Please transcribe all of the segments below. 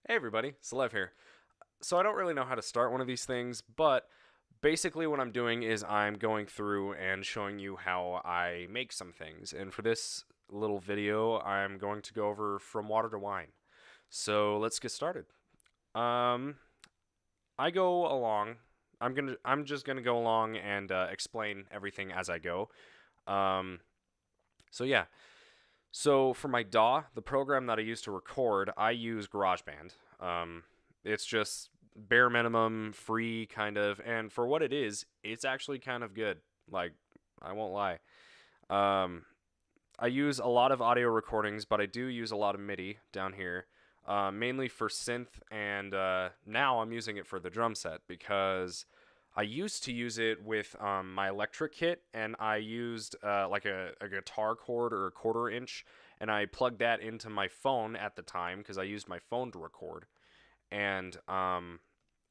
Hey everybody, Salev here. So I don't really know how to start one of these things, but basically what I'm doing is I'm going through and showing you how I make some things. And for this little video, I'm going to go over from water to wine. So let's get started. Um, I go along. I'm just gonna go along and explain everything as I go. Um, so yeah. So for my DAW, the program that I use to record, I use GarageBand. It's just bare minimum, free kind of, and for what it is, it's actually kind of good. Like, I won't lie. Um, I use a lot of audio recordings, but I do use a lot of MIDI down here, mainly for synth, and now I'm using it for the drum set because I used to use it with my electric kit, and I used like a guitar cord or a quarter inch, and I plugged that into my phone at the time because I used my phone to record, and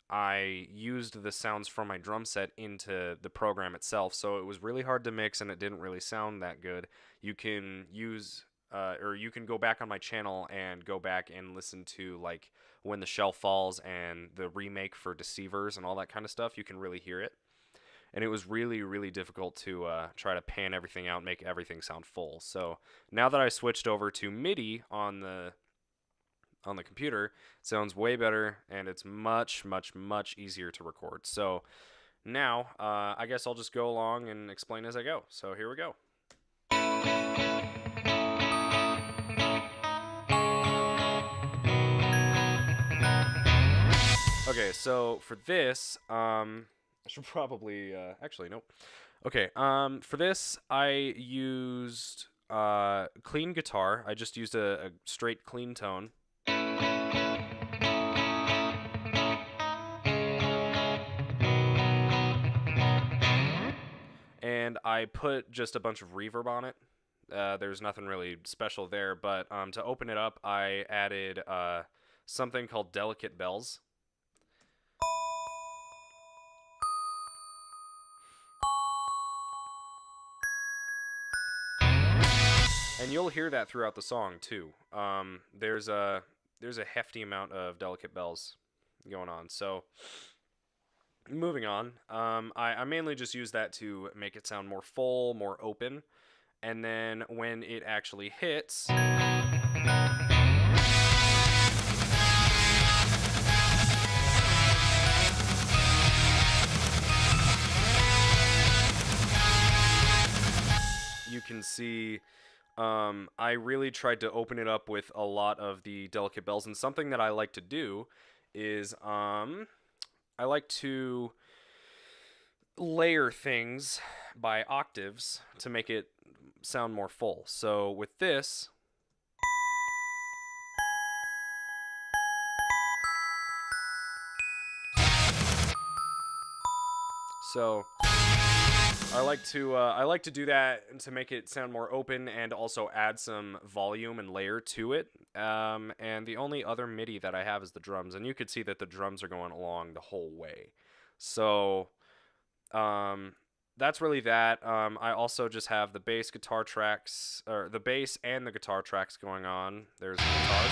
I used the sounds from my drum set into the program itself, so it was really hard to mix and it didn't really sound that good. You can use or you can go back on my channel and go back and listen to like When the Shell Falls and the remake for Deceivers and all that kind of stuff. You can really hear it. And it was really difficult to try to pan everything out and make everything sound full. So now that I switched over to MIDI on the computer, it sounds way better and it's much easier to record. So now I guess I'll just go along and explain as I go. So here we go. Okay, so for this, I should probably actually nope. Okay, for this I used clean guitar. I just used a straight clean tone. And I put just a bunch of reverb on it. There's nothing really special there, but to open it up, I added something called delicate bells. And you'll hear that throughout the song too. There's a hefty amount of delicate bells going on. So moving on, I mainly just use that to make it sound more full, more open. And then when it actually hits, you can see I really tried to open it up with a lot of the delicate bells. And something that I like to do is I like to layer things by octaves to make it sound more full. So with this, so I like to do that to make it sound more open and also add some volume and layer to it. And the only other MIDI that I have is the drums, and you could see that the drums are going along the whole way. So that's really that. I also just have the bass guitar tracks, or the bass and the guitar tracks going on. There's the guitars.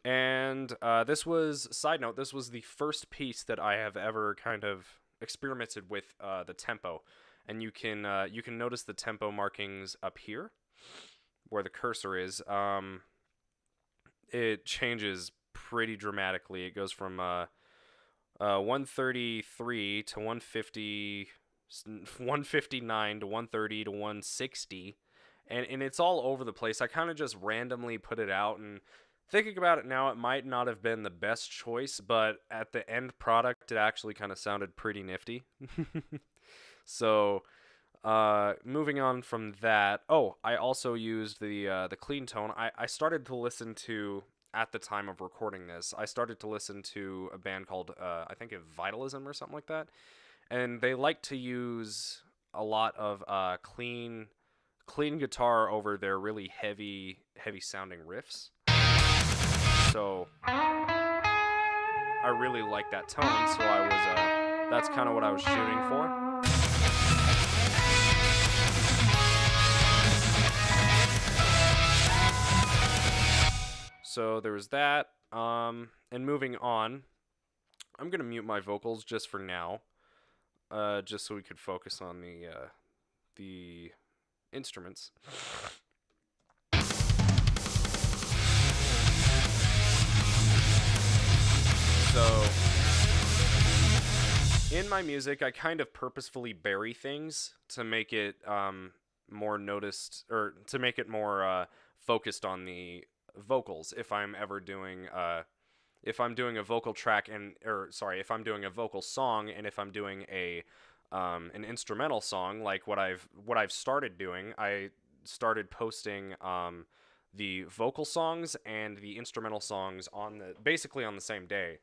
And side note, this was the first piece that I have ever kind of experimented with the tempo. And you can notice the tempo markings up here where the cursor is. It changes pretty dramatically. It goes from 133 to 150, 159 to 130 to 160. And it's all over the place. I kind of just randomly put it out, and thinking about it now, it might not have been the best choice, but at the end product, it actually kind of sounded pretty nifty. So, moving on from that, oh, I also used the clean tone. I started to listen to, at the time of recording this, I started to listen to a band called I think Vitalism or something like that, and they like to use a lot of clean guitar over their really heavy sounding riffs. So I really like that tone, so that's kind of what I was shooting for. So there was that. And moving on, I'm gonna mute my vocals just for now, just so we could focus on the instruments. So in my music, I kind of purposefully bury things to make it more noticed, or to make it more focused on the vocals. If I'm doing a vocal track if I'm doing a vocal song, and if I'm doing an instrumental song, like what I've started doing, I started posting the vocal songs and the instrumental songs basically on the same day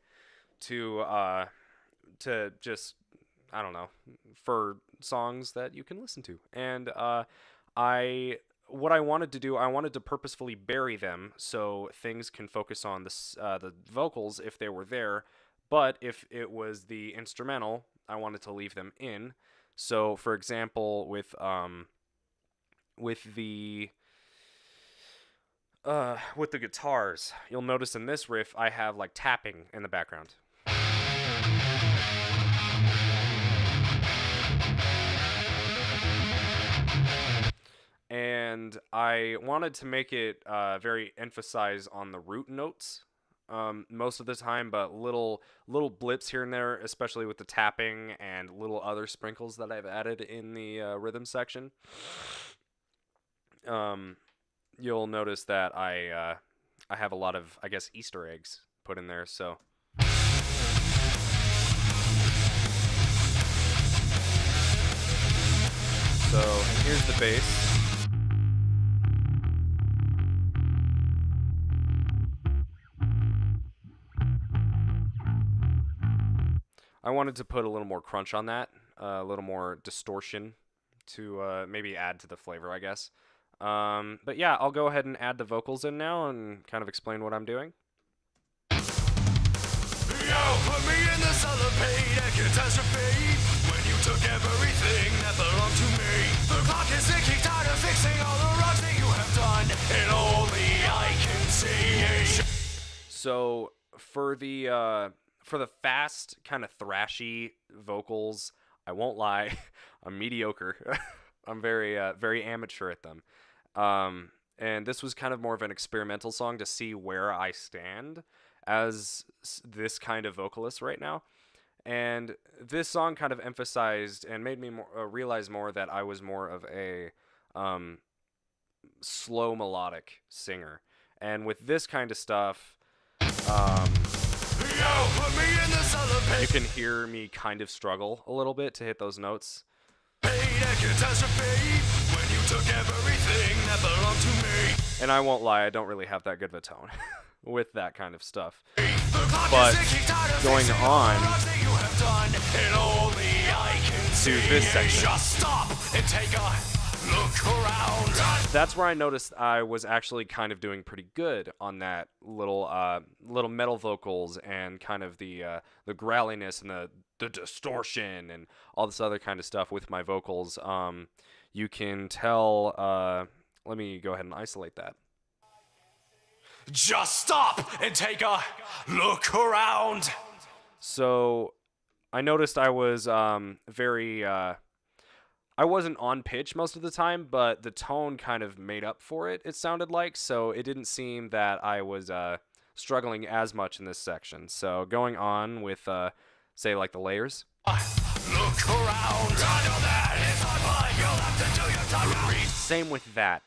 to just, I don't know, for songs that you can listen to. And what I wanted to do, I wanted to purposefully bury them so things can focus on the vocals if they were there, but if it was the instrumental, I wanted to leave them in. So, for example, with the guitars, you'll notice in this riff I have like tapping in the background. And I wanted to make it very emphasize on the root notes most of the time, but little blips here and there, especially with the tapping and little other sprinkles that I've added in the rhythm section. You'll notice that I have a lot of, I guess, Easter eggs put in there. So here's the bass. I wanted to put a little more crunch on that, a little more distortion to maybe add to the flavor, I guess. But yeah, I'll go ahead and add the vocals in now and kind of explain what I'm doing. Yo, put me in the cellophane and catastrophe. When you took everything that belonged to me. The clock is ticking, tired of fixing all the wrongs that you have done, and only I can see. So for the fast, kind of thrashy vocals, I won't lie, I'm mediocre. I'm very amateur at them. And this was kind of more of an experimental song to see where I stand as this kind of vocalist right now. And this song kind of emphasized and made me realize more that I was more of a slow melodic singer. And with this kind of stuff, you can hear me kind of struggle a little bit to hit those notes. And I won't lie, I don't really have that good of a tone with that kind of stuff. But going on to this section, that's where I noticed I was actually kind of doing pretty good on that little metal vocals and kind of the growliness and the distortion and all this other kind of stuff with my vocals. You can tell. Let me go ahead and isolate that. Just stop and take a look around. So I noticed I was I wasn't on pitch most of the time, but the tone kind of made up for it, it sounded like. So it didn't seem that I was struggling as much in this section. So going on with, say, like the layers. Look around. I know that it's not mine. You'll have to do your time. Same with that.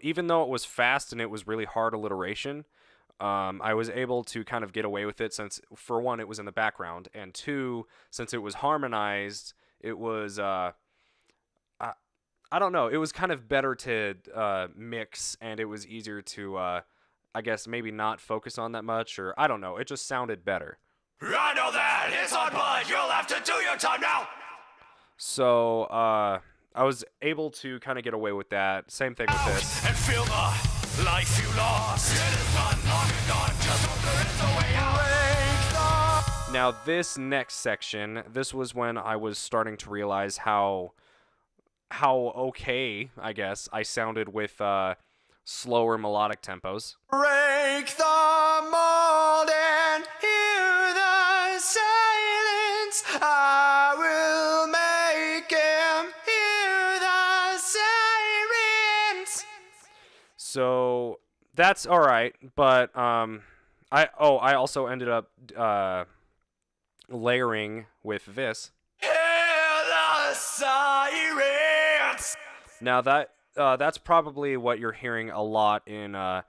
Even though it was fast and it was really hard alliteration, I was able to kind of get away with it since, for one, it was in the background, and two, since it was harmonized, it was, I don't know, it was kind of better to mix, and it was easier to, I guess, maybe not focus on that much, or I don't know, it just sounded better. I know that it's on mine. You'll have to do your time now. So, I was able to kind of get away with that. Same thing with this. And feel the life you lost. It is not long and gone. Just hope there is a way out. Now, this next section, this was when I was starting to realize how okay, I guess, I sounded with slower melodic tempos. Break the mold and hear the silence. I will make him hear the sirens. So that's all right, but I also ended up layering with this. Hear the sirens. Now that's probably what you're hearing a lot in the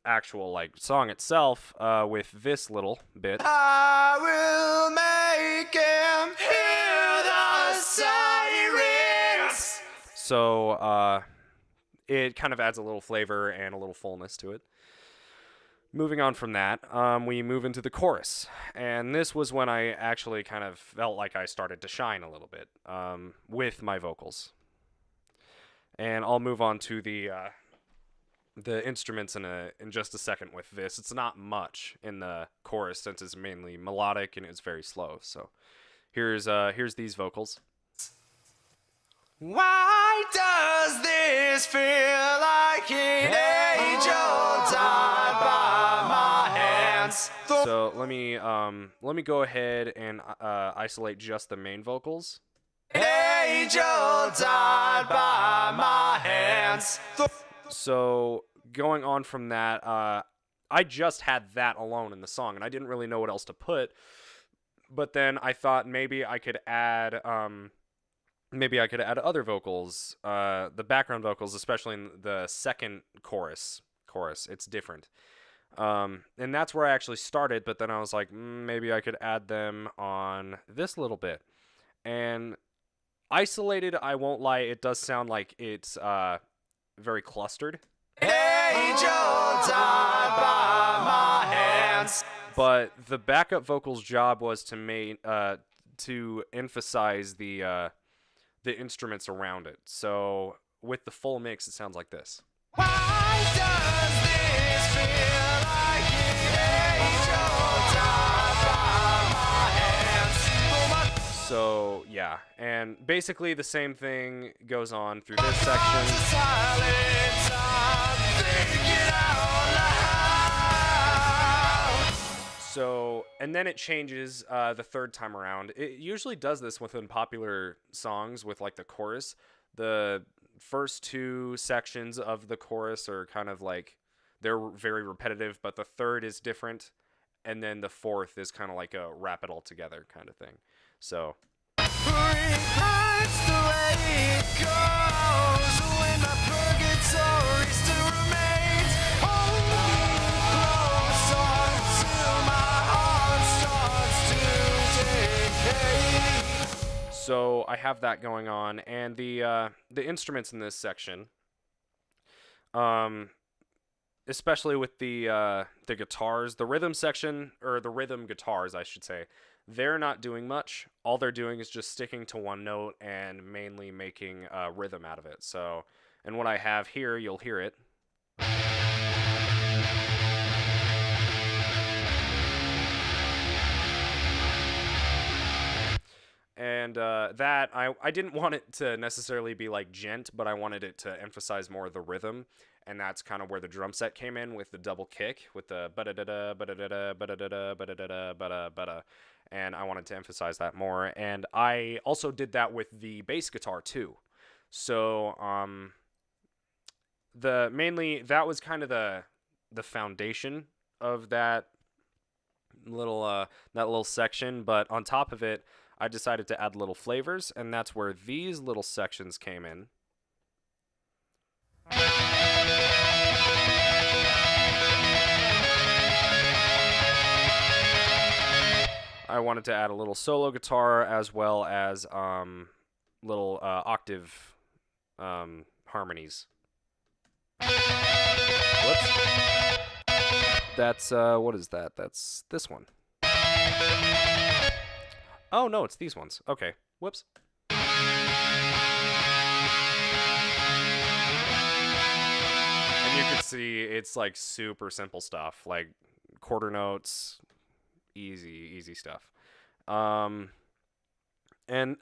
actual like song itself with this little bit. I will make him hear the sirens. So it kind of adds a little flavor and a little fullness to it. Moving on from that, we move into the chorus, and this was when I actually kind of felt like I started to shine a little bit with my vocals. And I'll move on to the instruments in just a second with this. It's not much in the chorus since it's mainly melodic and it's very slow. So here's these vocals. Why does this feel like an angel died by my hands? So let me go ahead and isolate just the main vocals. Angel died by my hands. So going on from that, I just had that alone in the song, and I didn't really know what else to put. But then I thought maybe I could add other vocals, the background vocals, especially in the second chorus. It's different. And that's where I actually started, but then I was like, maybe I could add them on this little bit. And isolated, I won't lie, it does sound like it's very clustered. Angel died by my hands. But the backup vocals' job was to emphasize the instruments around it. So with the full mix, it sounds like this. Why does this feel like an angel died by my hands? So yeah, and basically the same thing goes on through this section. Silence, I'm thinking out loud. So, and then it changes the third time around. It usually does this within popular songs with like the chorus. The first two sections of the chorus are kind of like, they're very repetitive, but the third is different. And then the fourth is kind of like a wrap it all together kind of thing. So. That's the way it goes when my purgatory still remains. Hold me close until my heart starts to decay. So I have that going on, and the instruments in this section, especially with the guitars, the rhythm section, or the rhythm guitars, I should say, they're not doing much. All they're doing is just sticking to one note and mainly making rhythm out of it. So, and what I have here, you'll hear it. And that, I didn't want it to necessarily be like gent, but I wanted it to emphasize more of the rhythm. And that's kind of where the drum set came in with the double kick, with the ba-da-da-da, ba-da-da-da, ba-da-da-da, ba-da-da-da, ba-da-ba-da. And I wanted to emphasize that more. And I also did that with the bass guitar too. So that was kind of the foundation of that little section. But on top of it, I decided to add little flavors, and that's where these little sections came in. I wanted to add a little solo guitar as well as little octave harmonies. Whoops. That's what is that? That's this one. Oh no, it's these ones. Okay. Whoops. And you can see it's like super simple stuff, like quarter notes, easy stuff. And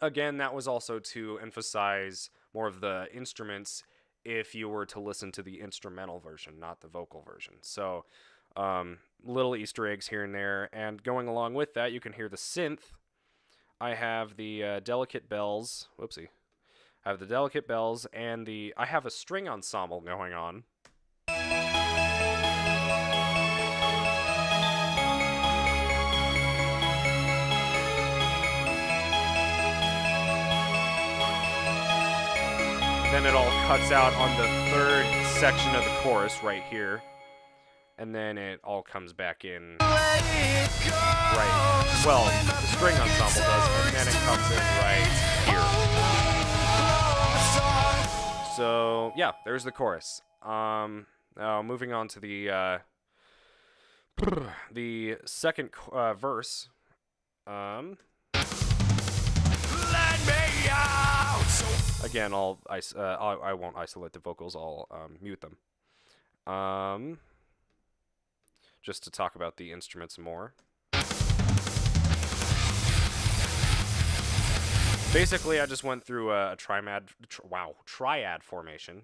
again, that was also to emphasize more of the instruments if you were to listen to the instrumental version, not the vocal version. So, little Easter eggs here and there. And going along with that, you can hear the synth. I have the delicate bells. Whoopsie. I have the delicate bells and I have a string ensemble going on. Then it all cuts out on the third section of the chorus right here. And then it all comes back in right. Well, the string ensemble does, and then it comes in right here. So yeah, there's the chorus. Now moving on to the second verse. Again, I won't isolate the vocals. I'll mute them. Just to talk about the instruments more. Basically, I just went through a triad formation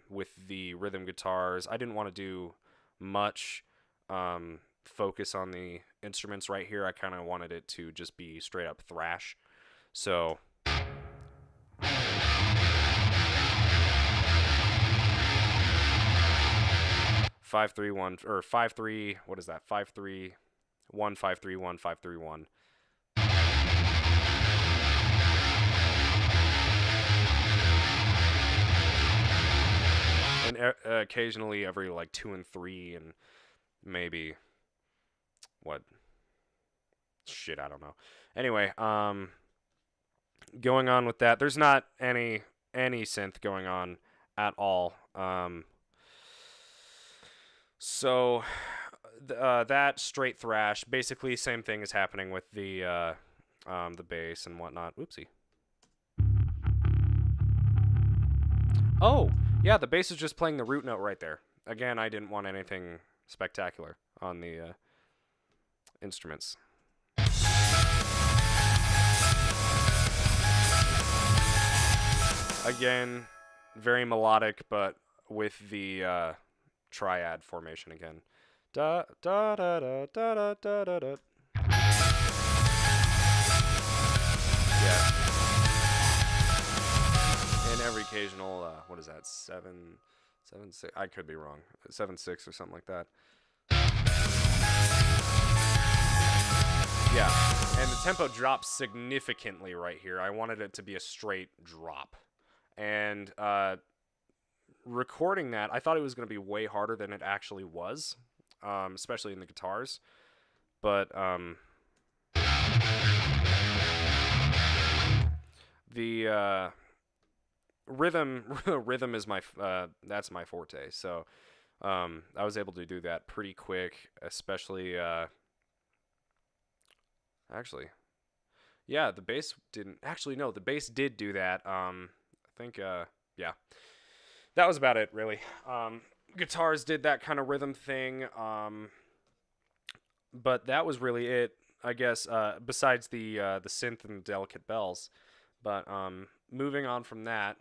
with the rhythm guitars. I didn't want to do much focus on the instruments right here. I kind of wanted it to just be straight up thrash. So 5-3-1 or 5-3. What is that? 5-3-1 5-3-1 5-3-1. And occasionally every like 2 and 3 and maybe what? Shit, I don't know. Anyway, going on with that, there's not any synth going on at all. So that straight thrash, basically same thing is happening with the bass and whatnot. Oopsie. Oh, yeah, the bass is just playing the root note right there. Again, I didn't want anything spectacular on the instruments. Again, very melodic, but with the triad formation again. Da da da da da da da da. Yeah. And every occasional, what is that? 7-6. I could be wrong. 7-6 or something like that. Yeah. And the tempo drops significantly right here. I wanted it to be a straight drop. And recording that, I thought it was going to be way harder than it actually was, especially in the guitars. But the rhythm is that's my forte. So I was able to do that pretty quick, especially actually, yeah, the bass didn't actually. No, the bass did do that. I think yeah. That was about it, really. Guitars did that kind of rhythm thing, but that was really it, I guess. Besides the synth and the delicate bells, but moving on from that,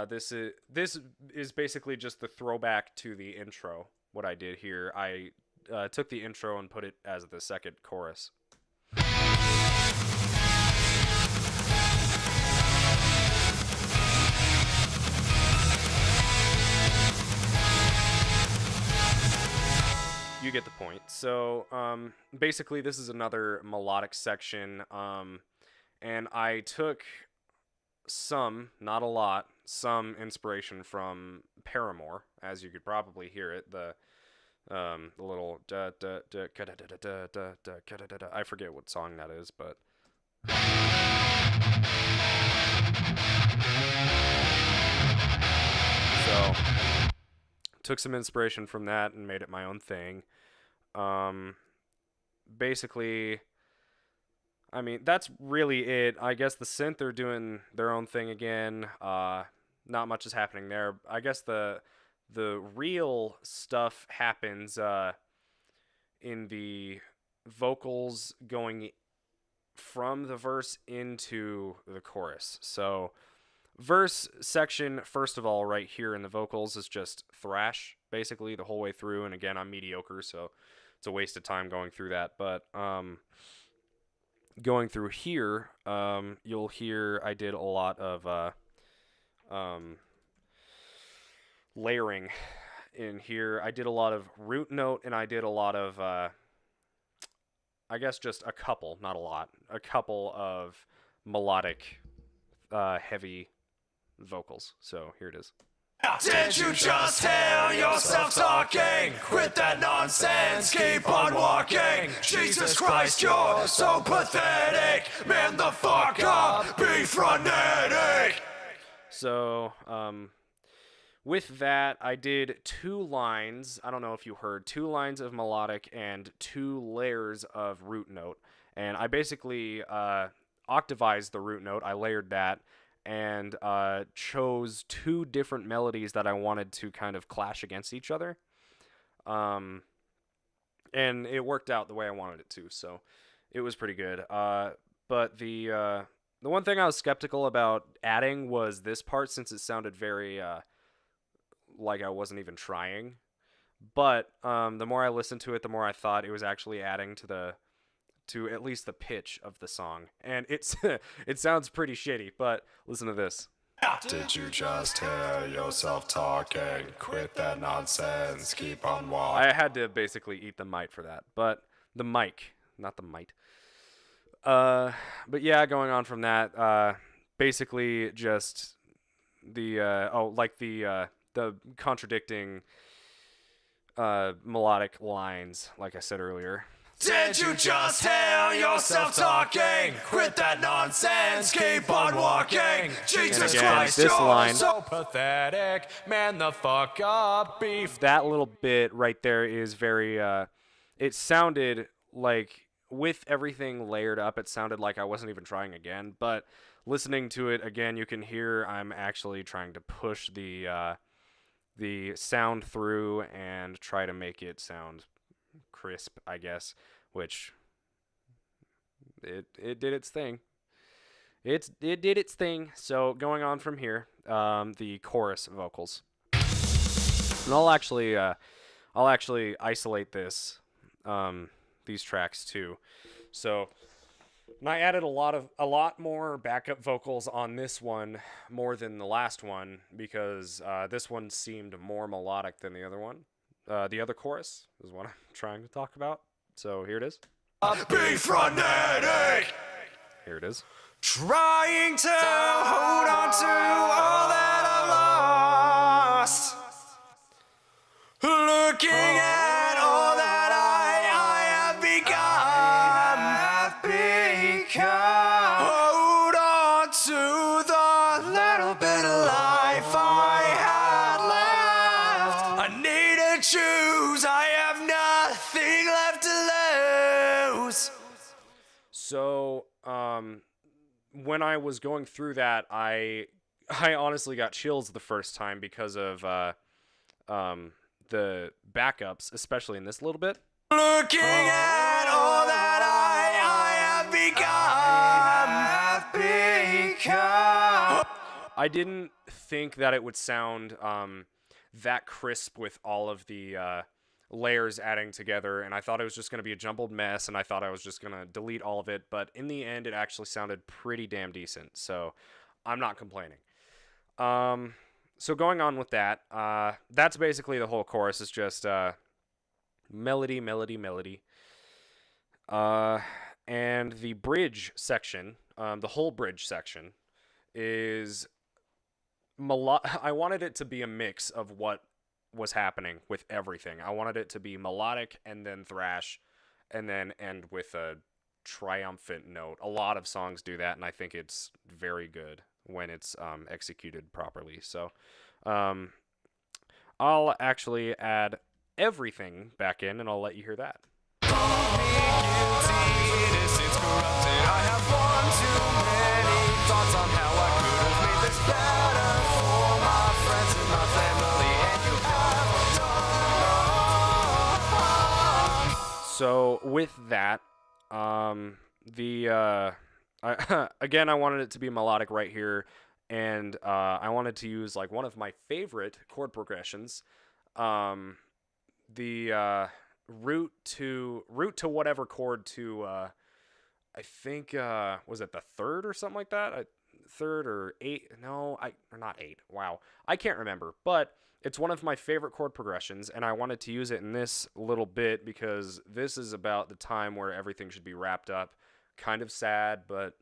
this is basically just the throwback to the intro. What I did here, I took the intro and put it as the second chorus. You get the point. So basically this is another melodic section, and I took some, not a lot, some inspiration from Paramore, as you could probably hear it. The little da da da da da da da da da da da. I forget what song that is, but so took some inspiration from that and made it my own thing. Basically, I mean, that's really it. I guess the synth are doing their own thing again. Not much is happening there. I guess the real stuff happens in the vocals going from the verse into the chorus. So verse section, first of all, right here in the vocals is just thrash, basically, the whole way through. And again, I'm mediocre, so it's a waste of time going through that. But going through here, you'll hear I did a lot of um, layering in here. I did a lot of root note, and I did a lot of, I guess just a couple, not a lot, a couple of melodic, heavy vocals. So here it is. Did you just hear yourself talking? Quit that nonsense, keep on walking. Jesus Christ, you're so pathetic. Man the fuck up, be frenetic. So, with that, I did 2 lines. I don't know if you heard 2 lines of melodic and 2 layers of root note. And I basically octavized the root note. I layered that and chose 2 different melodies that I wanted to kind of clash against each other. And it worked out the way I wanted it to, so it was pretty good. But the one thing I was skeptical about adding was this part, since it sounded very like I wasn't even trying. But the more I listened to it, the more I thought it was actually adding to at least the pitch of the song. And it's it sounds pretty shitty, but listen to this. Did you just hear yourself talking? Quit that nonsense, keep on walking. I had to basically eat the mic for that, but the mic, not the mite. But yeah, going on from that, basically just the the contradicting melodic lines, like I said earlier. Did you just hear yourself talking? Quit that nonsense, keep on walking. Jesus again, Christ, this you're line. so pathetic. Man the fuck up, beef. That little bit right there is very, it sounded like, with everything layered up, it sounded like I wasn't even trying again. But listening to it again, you can hear I'm actually trying to push the sound through and try to make it sound crisp, I guess, which it did its thing. It did its thing. So going on from here, the chorus vocals, and I'll actually isolate this these tracks too. So, and I added a lot more backup vocals on this one, more than the last one, because this one seemed more melodic than the other one. The other chorus is what I'm trying to talk about. So here it is. Be frenetic. Here it is. Trying to hold on to all that I lost. Looking at all that I have become. Hold on to the little bit of life I had left. I need to choose. I have nothing left to lose. So, when I was going through that, I honestly got chills the first time because of the backups, especially in this little bit. Looking at all that I have become. I didn't think that it would sound that crisp with all of the layers adding together, and I thought it was just going to be a jumbled mess, and I thought I was just going to delete all of it, but in the end, it actually sounded pretty damn decent, so I'm not complaining. So going on with that, that's basically the whole chorus. Is just melody, melody, melody. And the bridge section, the whole bridge section, is I wanted it to be a mix of what was happening with everything. I wanted it to be melodic and then thrash, and then end with a triumphant note. A lot of songs do that, and I think it's very good when it's executed properly. So I'll actually add everything back in, and I'll let you hear that. So with that, again, I wanted it to be melodic right here. and I wanted to use like one of my favorite chord progressions, um, the root to whatever chord to I think was it the third or something like that? Third or eight? No, or not eight. Wow, I can't remember. But it's one of my favorite chord progressions, and I wanted to use it in this little bit because this is about the time where everything should be wrapped up. Kind of sad, but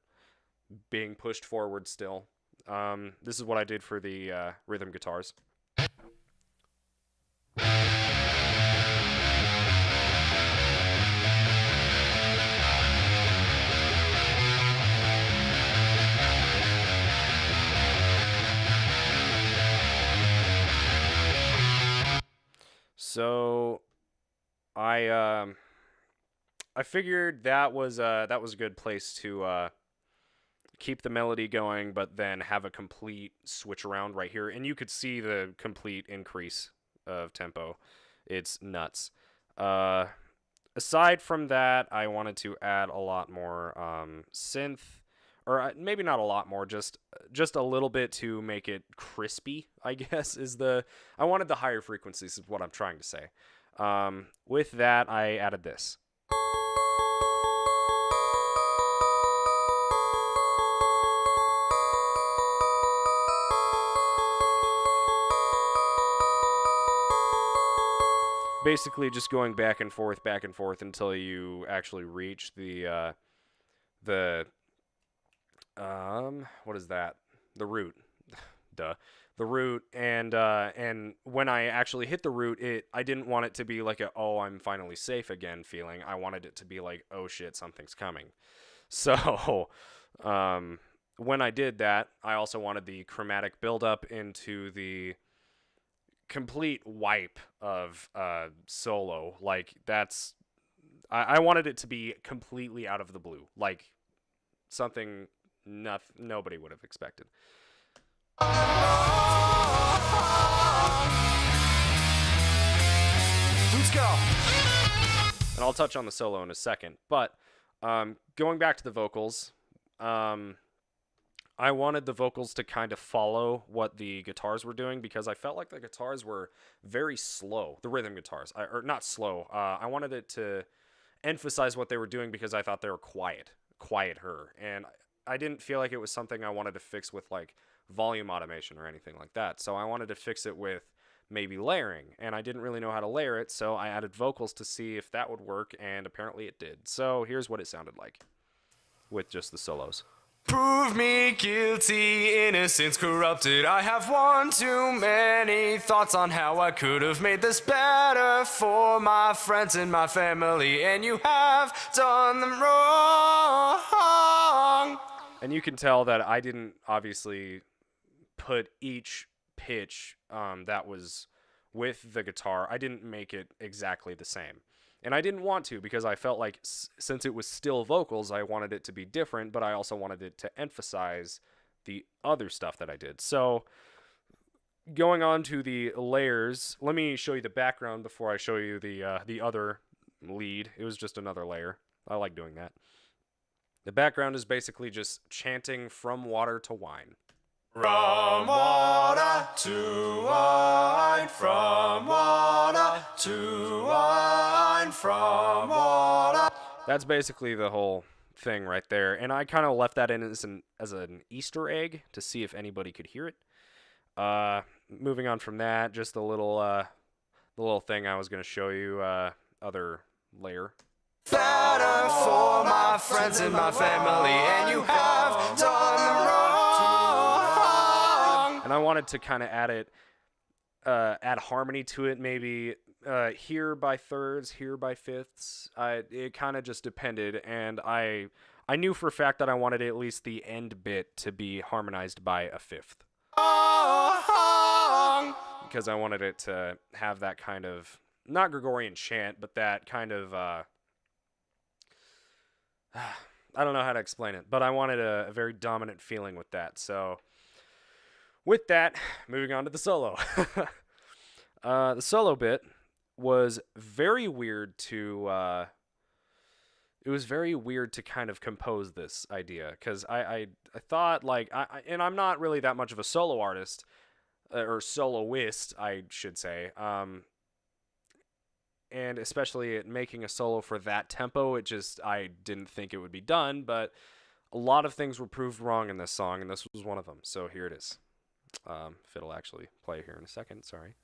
being pushed forward still. This is what I did for the rhythm guitars. So I figured that was a good place to keep the melody going, but then have a complete switch around right here, and you could see the complete increase of tempo. It's nuts. Uh, Aside from that, I wanted to add a lot more synth, or maybe not a lot more, just a little bit to make it crispy. I guess is the I wanted the higher frequencies is what I'm trying to say. With that, I added this. Basically, just going back and forth until you actually reach the what is that? The root. Duh. The root, and when I actually hit the root, I didn't want it to be like a oh I'm finally safe again feeling. I wanted it to be like oh shit something's coming. So when I did that, I also wanted the chromatic buildup into the complete wipe of solo. Like I wanted it to be completely out of the blue, like something nobody would have expected. Let's go. And I'll touch on the solo in a second, but going back to the vocals, I wanted the vocals to kind of follow what the guitars were doing because I felt like the guitars were very slow. The rhythm guitars, or not slow. I wanted it to emphasize what they were doing because I thought they were quieter, and I didn't feel like it was something I wanted to fix with like volume automation or anything like that. So I wanted to fix it with maybe layering, and I didn't really know how to layer it, so I added vocals to see if that would work, and apparently it did. So here's what it sounded like with just the solos. Prove me guilty, innocence corrupted. I have one too many thoughts on how I could have made this better for my friends and my family, and you have done them wrong. And you can tell that I didn't obviously put each pitch that was with the guitar, I didn't make it exactly the same. And I didn't want to because I felt like since it was still vocals, I wanted it to be different, but I also wanted it to emphasize the other stuff that I did. So going on to the layers, let me show you the background before I show you the other lead. It was just another layer. I like doing that. The background is basically just chanting from water to wine. From water to wine, from water to wine, from water. That's basically the whole thing right there. And I kind of left that in as an Easter egg to see if anybody could hear it. Moving on from that, just the little thing I was going to show you, other layer. Better for my friends and my family, and you have done them wrong. And I wanted to kind of add harmony to it, maybe here by thirds, here by fifths. It kind of just depended, and I knew for a fact that I wanted at least the end bit to be harmonized by a fifth. Because I wanted it to have that kind of, not Gregorian chant, but that kind of, I don't know how to explain it, but I wanted a very dominant feeling with that. So with that, moving on to the solo. The solo bit was very weird to it was very weird to kind of compose this idea because I thought like and I'm not really that much of a solo artist or soloist, I should say. And especially at making a solo for that tempo, I didn't think it would be done, but a lot of things were proved wrong in this song, and this was one of them. So here it is. Fiddle actually play here in a second. Sorry.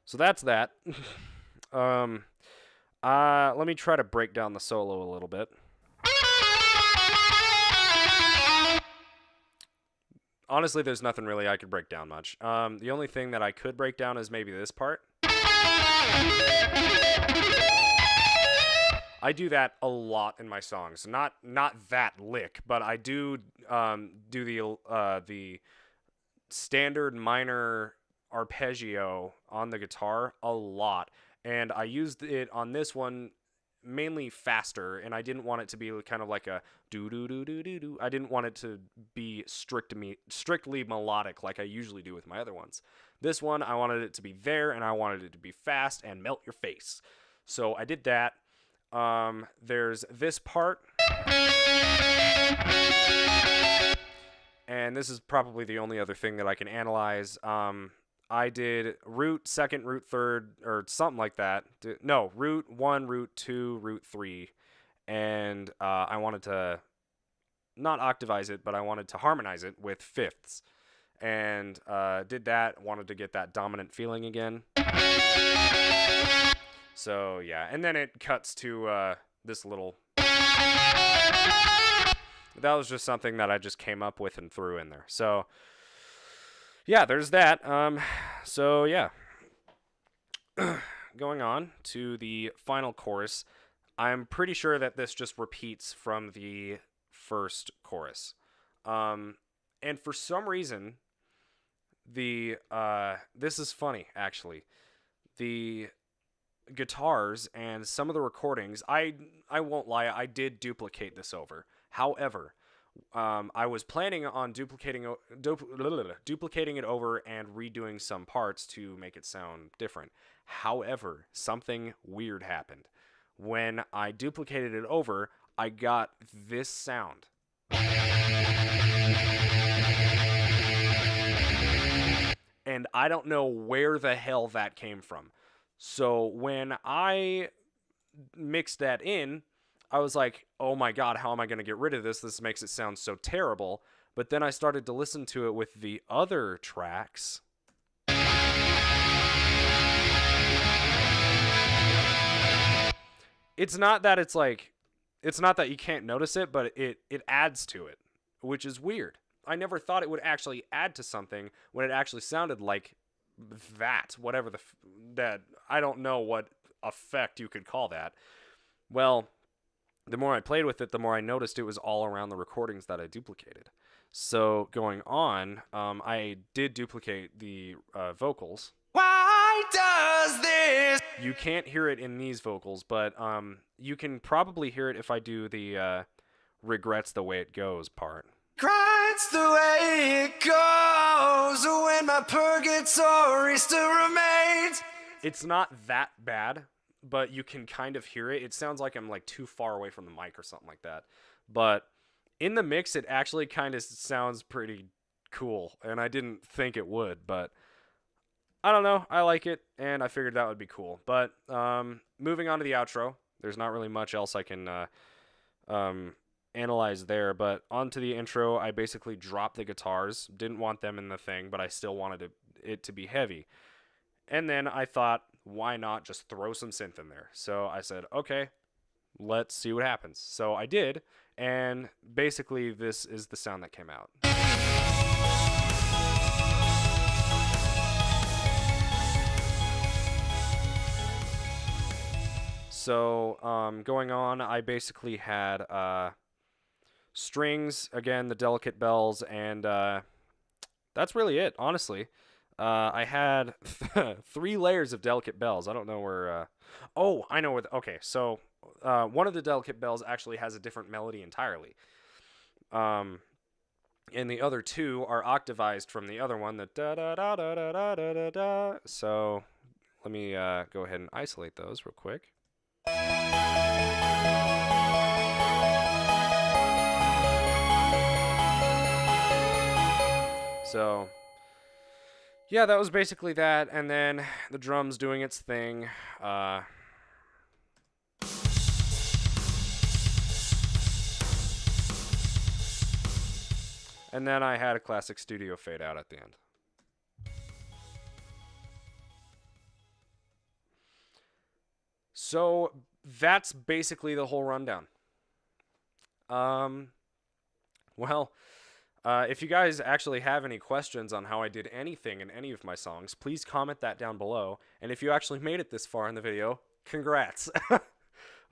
So that's that. um, Let me try to break down the solo a little bit. Honestly, there's nothing really I could break down much. The only thing that I could break down is maybe this part. I do that a lot in my songs. Not that lick, but I do do the standard minor arpeggio on the guitar a lot, and I used it on this one mainly faster, and I didn't want it to be kind of like a do do do do do do. I didn't want it to be strictly melodic like I usually do with my other ones. This one I wanted it to be there, and I wanted it to be fast and melt your face. So I did that. There's this part, and this is probably the only other thing that I can analyze. I did root second, root third, or something like that. No, root 1, root 2, root 3. And I wanted to not octavize it, but I wanted to harmonize it with fifths. And did that, wanted to get that dominant feeling again. So, yeah. And then it cuts to this little... That was just something that I just came up with and threw in there. So... yeah, there's that. So yeah. Going on to the final chorus. I'm pretty sure that this just repeats from the first chorus. And for some reason, this is funny, actually. The guitars and some of the recordings, I won't lie, I did duplicate this over. However, I was planning on duplicating it over and redoing some parts to make it sound different. However, something weird happened. When I duplicated it over, I got this sound. And I don't know where the hell that came from. So when I mixed that in, I was like, oh my god, how am I going to get rid of this? This makes it sound so terrible. But then I started to listen to it with the other tracks. It's not that you can't notice it, but it adds to it, which is weird. I never thought it would actually add to something when it actually sounded like that, whatever that, I don't know what effect you could call that. Well, the more I played with it, the more I noticed it was all around the recordings that I duplicated. So going on, I did duplicate the vocals. Why does this? You can't hear it in these vocals, but you can probably hear it if I do the regrets the way it goes part. Grinds the way it goes when my purgatory still remains. It's not that bad, but you can kind of hear it. It sounds like I'm like too far away from the mic or something like that. But in the mix, it actually kind of sounds pretty cool, and I didn't think it would, but I don't know. I like it, and I figured that would be cool. But moving on to the outro, there's not really much else I can analyze there, but onto the intro, I basically dropped the guitars. Didn't want them in the thing, but I still wanted it to be heavy. And then I thought, why not just throw some synth in there? So I said, okay, let's see what happens. So I did, and basically this is the sound that came out. So going on, I basically had strings, again, the delicate bells, and that's really it, honestly. I had 3 layers of delicate bells. I don't know where. Oh, I know where. Okay, so one of the delicate bells actually has a different melody entirely. Um, and the other two are octavized from the other one, the da da da da da da da da da. So let me go ahead and isolate those real quick. So yeah, that was basically that, and then the drums doing its thing. And then I had a classic studio fade out at the end. So that's basically the whole rundown. Um, well, if you guys actually have any questions on how I did anything in any of my songs, please comment that down below. And if you actually made it this far in the video, congrats.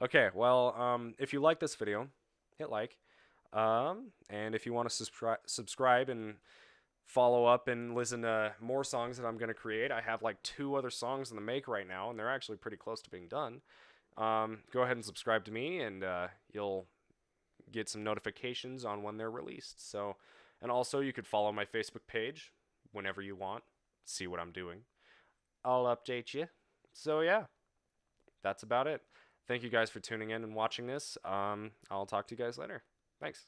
Okay, well, if you like this video, hit like. And if you want to subscribe and follow up and listen to more songs that I'm going to create, I have like 2 other songs in the make right now, and they're actually pretty close to being done. Go ahead and subscribe to me, and you'll get some notifications on when they're released. So, and also you could follow my Facebook page whenever you want, see what I'm doing. I'll update you. So yeah, that's about it. Thank you guys for tuning in and watching this. I'll talk to you guys later. Thanks.